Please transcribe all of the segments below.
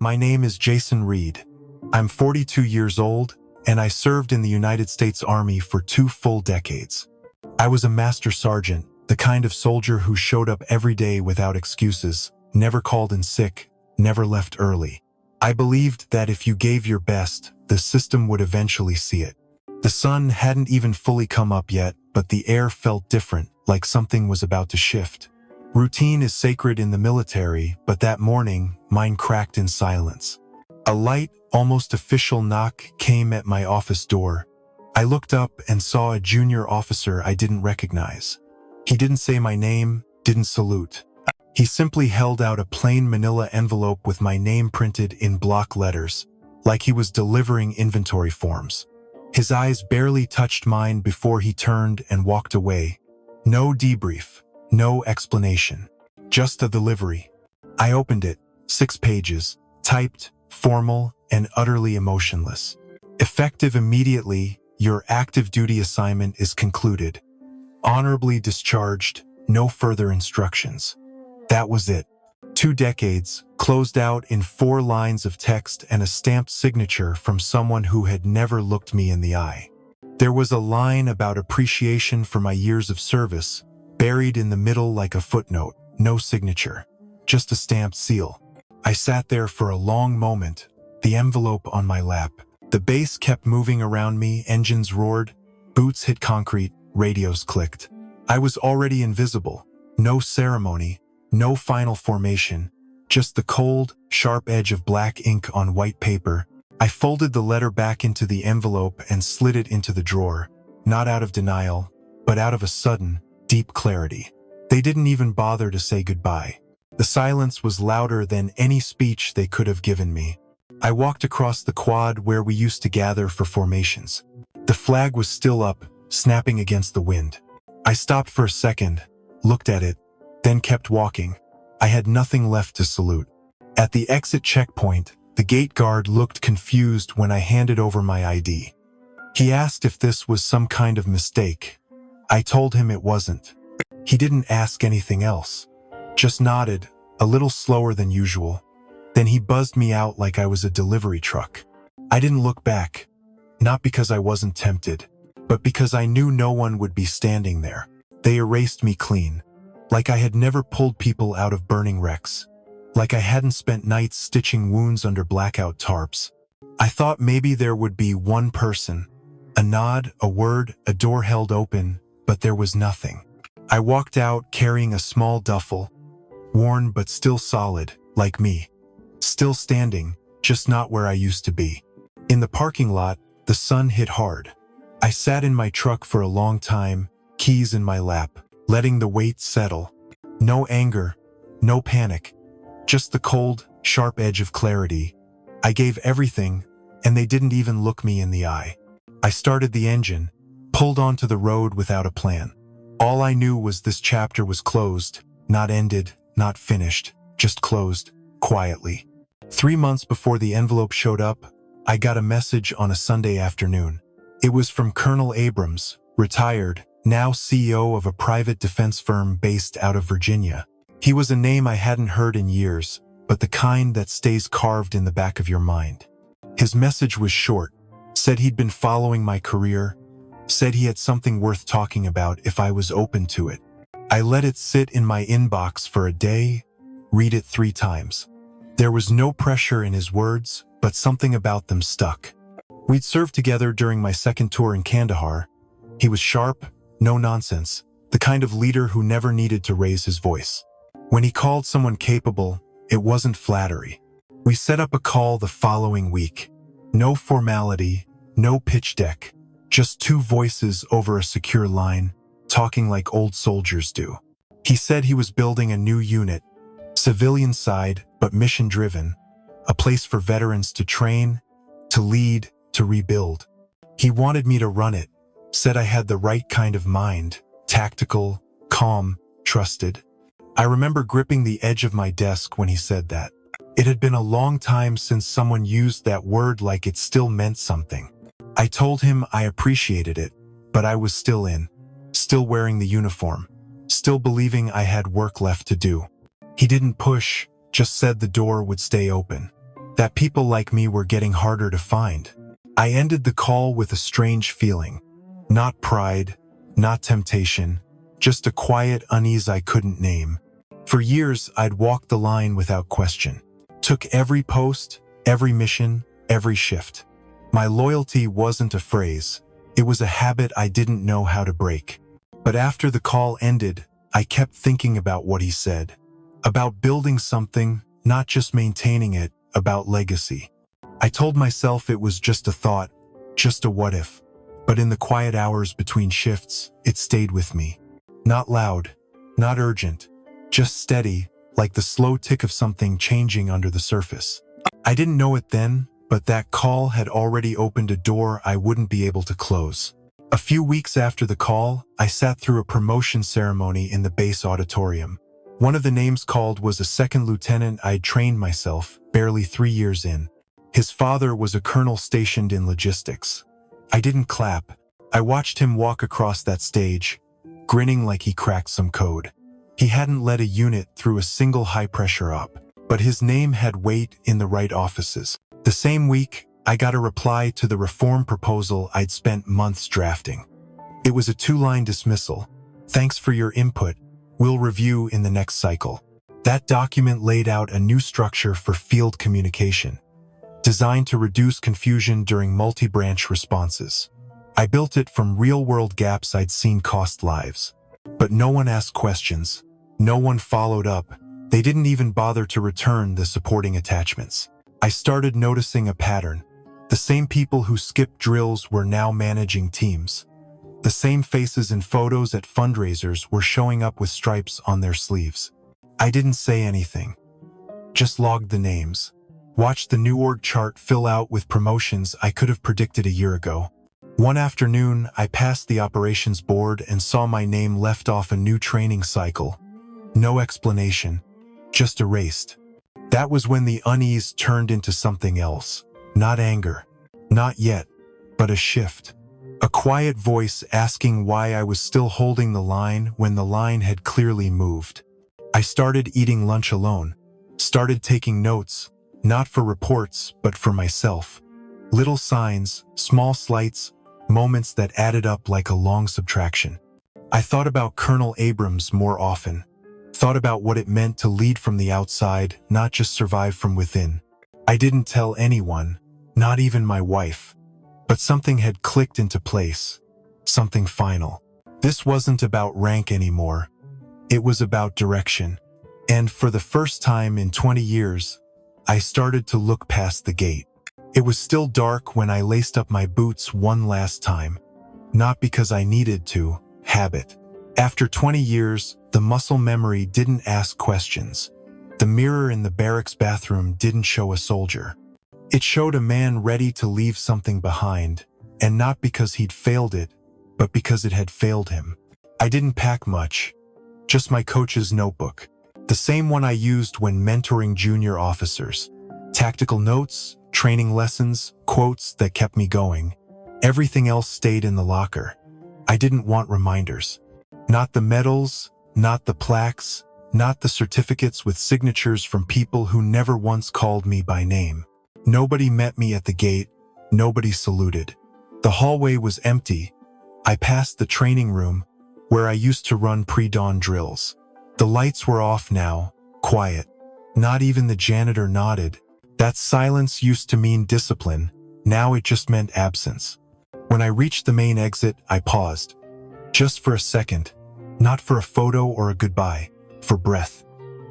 My name is Jason Reed. I'm 42 years old, and I served in the United States Army for 2 full decades. I was a master sergeant, the kind of soldier who showed up every day without excuses, never called in sick, never left early. I believed that if you gave your best, the system would eventually see it. The sun hadn't even fully come up yet, but the air felt different, like something was about to shift. Routine is sacred in the military, but that morning, mine cracked in silence. A light, almost official knock came at my office door. I looked up and saw a junior officer I didn't recognize. He didn't say my name, didn't salute. He simply held out a plain manila envelope with my name printed in block letters, like he was delivering inventory forms. His eyes barely touched mine before he turned and walked away. No debrief, no explanation, just a delivery. I opened it, 6 pages, typed, formal, and utterly emotionless. Effective immediately, your active duty assignment is concluded. Honorably discharged, no further instructions. That was it. 2 decades, closed out in 4 lines of text and a stamped signature from someone who had never looked me in the eye. There was a line about appreciation for my years of service, buried in the middle like a footnote, no signature, just a stamped seal. I sat there for a long moment, the envelope on my lap. The bass kept moving around me, engines roared, boots hit concrete, radios clicked. I was already invisible, no ceremony, no final formation, just the cold, sharp edge of black ink on white paper. I folded the letter back into the envelope and slid it into the drawer, not out of denial, but out of a sudden, deep clarity. They didn't even bother to say goodbye. The silence was louder than any speech they could have given me. I walked across the quad where we used to gather for formations. The flag was still up, snapping against the wind. I stopped for a second, looked at it, then kept walking. I had nothing left to salute. At the exit checkpoint, the gate guard looked confused when I handed over my ID. He asked if this was some kind of mistake. I told him it wasn't. He didn't ask anything else. Just nodded, a little slower than usual. Then he buzzed me out like I was a delivery truck. I didn't look back. Not because I wasn't tempted, but because I knew no one would be standing there. They erased me clean. Like I had never pulled people out of burning wrecks. Like I hadn't spent nights stitching wounds under blackout tarps. I thought maybe there would be one person. A nod, a word, a door held open, but there was nothing. I walked out carrying a small duffel, worn but still solid, like me. Still standing, just not where I used to be. In the parking lot, the sun hit hard. I sat in my truck for a long time, keys in my lap, letting the weight settle. No anger, no panic, just the cold, sharp edge of clarity. I gave everything, and they didn't even look me in the eye. I started the engine, pulled onto the road without a plan. All I knew was this chapter was closed, not ended, not finished, just closed, quietly. 3 months before the envelope showed up, I got a message on a Sunday afternoon. It was from Colonel Abrams, retired, now CEO of a private defense firm based out of Virginia. He was a name I hadn't heard in years, but the kind that stays carved in the back of your mind. His message was short, said he'd been following my career, said he had something worth talking about if I was open to it. I let it sit in my inbox for a day, read it 3 times. There was no pressure in his words, but something about them stuck. We'd served together during my second tour in Kandahar. He was sharp, no nonsense, the kind of leader who never needed to raise his voice. When he called someone capable, it wasn't flattery. We set up a call the following week. No formality, no pitch deck, just 2 voices over a secure line, talking like old soldiers do. He said he was building a new unit, civilian side, but mission-driven, a place for veterans to train, to lead, to rebuild. He wanted me to run it, said I had the right kind of mind, tactical, calm, trusted. I remember gripping the edge of my desk when he said that. It had been a long time since someone used that word like it still meant something. I told him I appreciated it, but I was still in, still wearing the uniform, still believing I had work left to do. He didn't push, just said the door would stay open. that people like me were getting harder to find. I ended the call with a strange feeling. Not pride, not temptation, just a quiet unease I couldn't name. For years, I'd walked the line without question. Took every post, every mission, every shift. My loyalty wasn't a phrase. It was a habit I didn't know how to break. But after the call ended, I kept thinking about what he said. About building something, not just maintaining it, about legacy. I told myself it was just a thought, just a what if. But in the quiet hours between shifts, it stayed with me. Not loud, not urgent, just steady, like the slow tick of something changing under the surface. I didn't know it then, but that call had already opened a door I wouldn't be able to close. A few weeks after the call, I sat through a promotion ceremony in the base auditorium. One of the names called was a second lieutenant I'd trained myself, barely 3 years in. His father was a colonel stationed in logistics. I didn't clap. I watched him walk across that stage, grinning like he cracked some code. He hadn't led a unit through a single high-pressure op, but his name had weight in the right offices. The same week, I got a reply to the reform proposal I'd spent months drafting. It was a 2-line dismissal. "Thanks for your input. We'll review in the next cycle." That document laid out a new structure for field communication, designed to reduce confusion during multi-branch responses. I built it from real-world gaps I'd seen cost lives. But no one asked questions. No one followed up. They didn't even bother to return the supporting attachments. I started noticing a pattern. The same people who skipped drills were now managing teams. The same faces in photos at fundraisers were showing up with stripes on their sleeves. I didn't say anything. Just logged the names. Watched the new org chart fill out with promotions I could have predicted a year ago. One afternoon, I passed the operations board and saw my name left off a new training cycle. No explanation, just erased. That was when the unease turned into something else. Not anger. Not yet, but a shift. A quiet voice asking why I was still holding the line when the line had clearly moved. I started eating lunch alone. Started taking notes, not for reports, but for myself. Little signs, small slights, moments that added up like a long subtraction. I thought about Colonel Abrams more often. Thought about what it meant to lead from the outside, not just survive from within. I didn't tell anyone, not even my wife. But something had clicked into place. Something final. This wasn't about rank anymore. It was about direction. And for the first time in 20 years, I started to look past the gate. It was still dark when I laced up my boots one last time. Not because I needed to, habit. After 20 years, the muscle memory didn't ask questions. The mirror in the barracks bathroom didn't show a soldier. It showed a man ready to leave something behind, and not because he'd failed it, but because it had failed him. I didn't pack much, just my coach's notebook. The same one I used when mentoring junior officers. Tactical notes, training lessons, quotes that kept me going. Everything else stayed in the locker. I didn't want reminders. Not the medals, not the plaques, not the certificates with signatures from people who never once called me by name. Nobody met me at the gate. Nobody saluted. The hallway was empty. I passed the training room, where I used to run pre-dawn drills. The lights were off now, quiet. Not even the janitor nodded. That silence used to mean discipline. Now it just meant absence. When I reached the main exit, I paused. Just for a second. Not for a photo or a goodbye. For breath.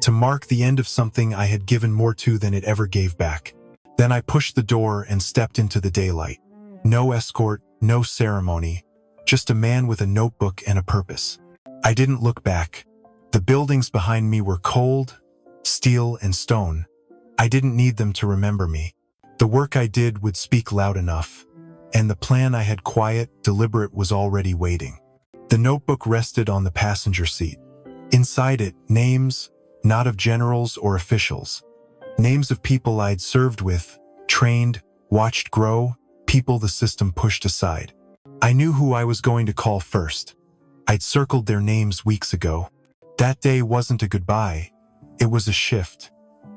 To mark the end of something I had given more to than it ever gave back. Then I pushed the door and stepped into the daylight. No escort, no ceremony. Just a man with a notebook and a purpose. I didn't look back. The buildings behind me were cold, steel and stone. I didn't need them to remember me. The work I did would speak loud enough. And the plan I had quiet, deliberate was already waiting. The notebook rested on the passenger seat. Inside it, names, not of generals or officials. Names of people I'd served with, trained, watched grow, people the system pushed aside. I knew who I was going to call first. I'd circled their names weeks ago. That day wasn't a goodbye. It was a shift.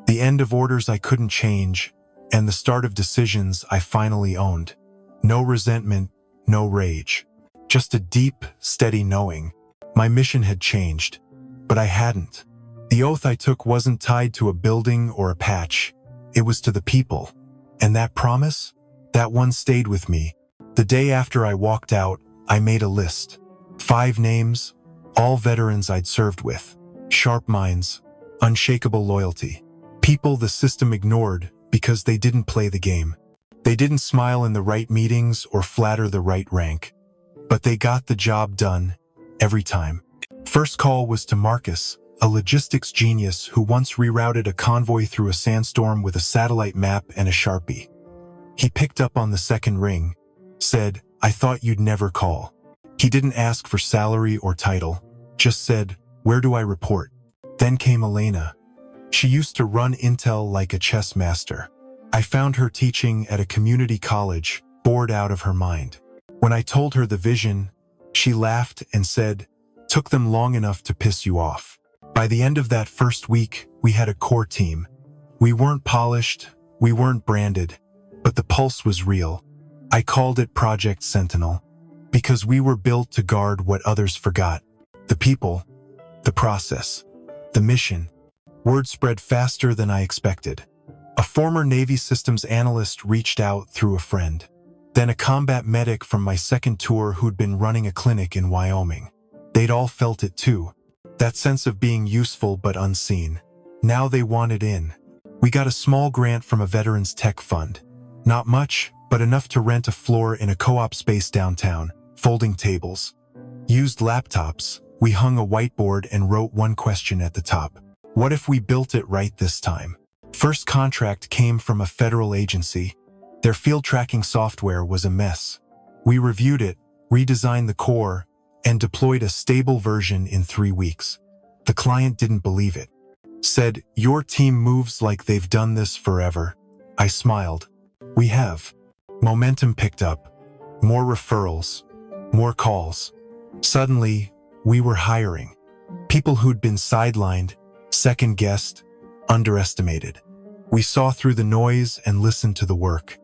The end of orders I couldn't change, and the start of decisions I finally owned. No resentment, no rage. Just a deep, steady knowing. My mission had changed, but I hadn't. The oath I took wasn't tied to a building or a patch. It was to the people. And that promise? That one stayed with me. The day after I walked out, I made a list. 5 names, all veterans I'd served with. Sharp minds, unshakable loyalty. People the system ignored because they didn't play the game. They didn't smile in the right meetings or flatter the right rank. But they got the job done, every time. First call was to Marcus, a logistics genius who once rerouted a convoy through a sandstorm with a satellite map and a Sharpie. He picked up on the second ring, said, "I thought you'd never call." He didn't ask for salary or title, just said, "Where do I report?" Then came Elena. She used to run intel like a chess master. I found her teaching at a community college, bored out of her mind. When I told her the vision, she laughed and said, "Took them long enough to piss you off." By the end of that first week, we had a core team. We weren't polished, we weren't branded, but the pulse was real. I called it Project Sentinel, because we were built to guard what others forgot. The people, the process, the mission. Word spread faster than I expected. A former Navy systems analyst reached out through a friend. Then a combat medic from my second tour who'd been running a clinic in Wyoming. They'd all felt it too. That sense of being useful but unseen. Now they wanted in. We got a small grant from a veterans tech fund. Not much, but enough to rent a floor in a co-op space downtown, folding tables. Used laptops, we hung a whiteboard and wrote one question at the top. What if we built it right this time? First contract came from a federal agency. Their field tracking software was a mess. We reviewed it, redesigned the core, and deployed a stable version in 3 weeks. The client didn't believe it. Said, "Your team moves like they've done this forever." I smiled. We have. Momentum picked up. More referrals. More calls. Suddenly, we were hiring. People who'd been sidelined, second-guessed, underestimated. We saw through the noise and listened to the work.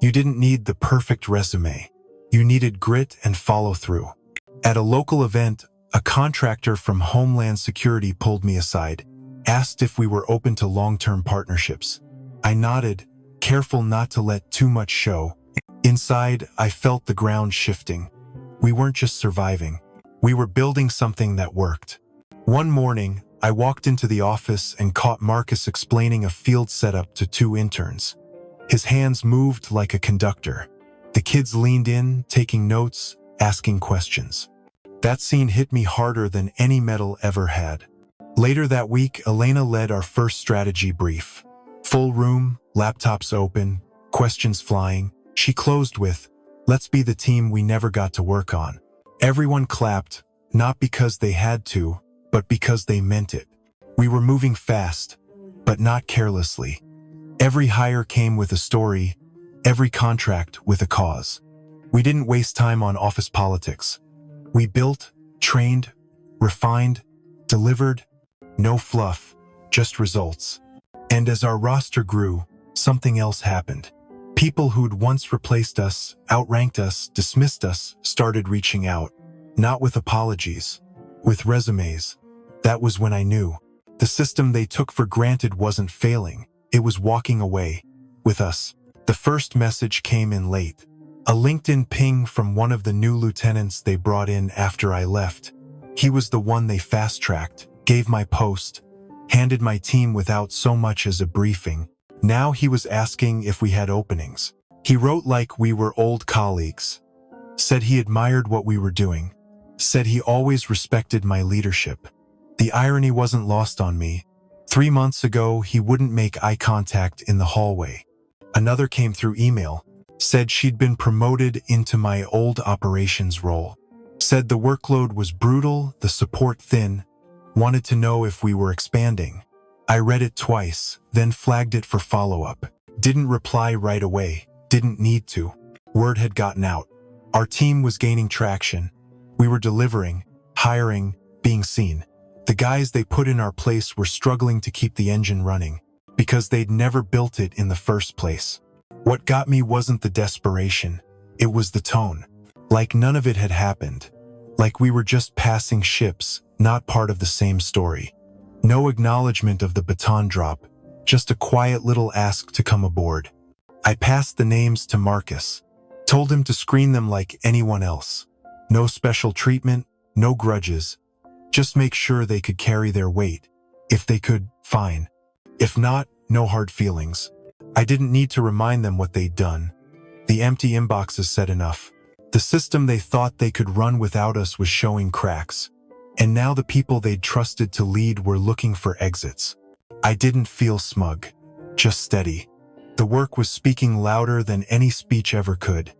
You didn't need the perfect resume. You needed grit and follow-through. At a local event, a contractor from Homeland Security pulled me aside, asked if we were open to long-term partnerships. I nodded, careful not to let too much show. Inside, I felt the ground shifting. We weren't just surviving. We were building something that worked. One morning, I walked into the office and caught Marcus explaining a field setup to 2 interns. His hands moved like a conductor. The kids leaned in, taking notes, asking questions. That scene hit me harder than any medal ever had. Later that week, Elena led our first strategy brief. Full room, laptops open, questions flying. She closed with, "Let's be the team we never got to work on." Everyone clapped, not because they had to, but because they meant it. We were moving fast, but not carelessly. Every hire came with a story, every contract with a cause. We didn't waste time on office politics. We built, trained, refined, delivered. No fluff, just results. And as our roster grew, something else happened. People who'd once replaced us, outranked us, dismissed us, started reaching out. Not with apologies, with resumes. That was when I knew. The system they took for granted wasn't failing. It was walking away. With us. The first message came in late. A LinkedIn ping from one of the new lieutenants they brought in after I left. He was the one they fast-tracked, gave my post, handed my team without so much as a briefing. Now he was asking if we had openings. He wrote like we were old colleagues. Said he admired what we were doing. Said he always respected my leadership. The irony wasn't lost on me. 3 months ago, he wouldn't make eye contact in the hallway. Another came through email. Said she'd been promoted into my old operations role. Said the workload was brutal, the support thin. Wanted to know if we were expanding. I read it twice, then flagged it for follow-up. Didn't reply right away. Didn't need to. Word had gotten out. Our team was gaining traction. We were delivering, hiring, being seen. The guys they put in our place were struggling to keep the engine running. because they'd never built it in the first place. What got me wasn't the desperation, it was the tone. Like none of it had happened. Like we were just passing ships, not part of the same story. No acknowledgement of the baton drop, just a quiet little ask to come aboard. I passed the names to Marcus, told him to screen them like anyone else. No special treatment, no grudges. Just make sure they could carry their weight. If they could, fine. If not, no hard feelings. I didn't need to remind them what they'd done. The empty inboxes said enough. The system they thought they could run without us was showing cracks. And now the people they'd trusted to lead were looking for exits. I didn't feel smug, just steady. The work was speaking louder than any speech ever could.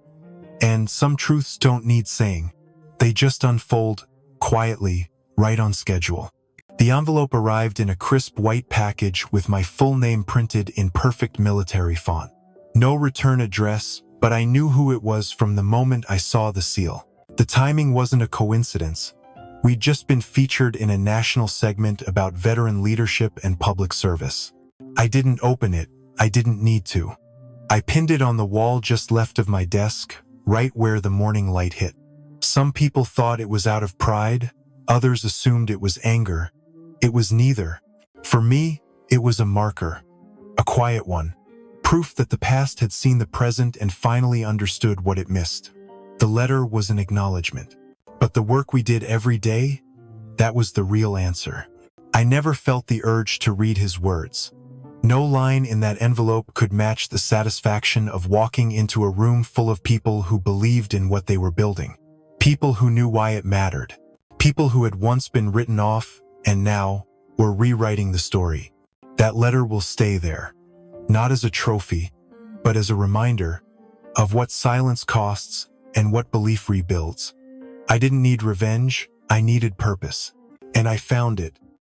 And some truths don't need saying. They just unfold, quietly, right on schedule. The envelope arrived in a crisp white package with my full name printed in perfect military font. No return address, but I knew who it was from the moment I saw the seal. The timing wasn't a coincidence. We'd just been featured in a national segment about veteran leadership and public service. I didn't open it. I didn't need to. I pinned it on the wall just left of my desk, right where the morning light hit. Some people thought it was out of pride. Others assumed it was anger. It was neither. For me, it was a marker. A quiet one. Proof that the past had seen the present and finally understood what it missed. The letter was an acknowledgement. But the work we did every day, that was the real answer. I never felt the urge to read his words. No line in that envelope could match the satisfaction of walking into a room full of people who believed in what they were building. People who knew why it mattered. People who had once been written off and now were rewriting the story. That letter will stay there, not as a trophy, but as a reminder of what silence costs and what belief rebuilds. I didn't need revenge, I needed purpose. And I found it,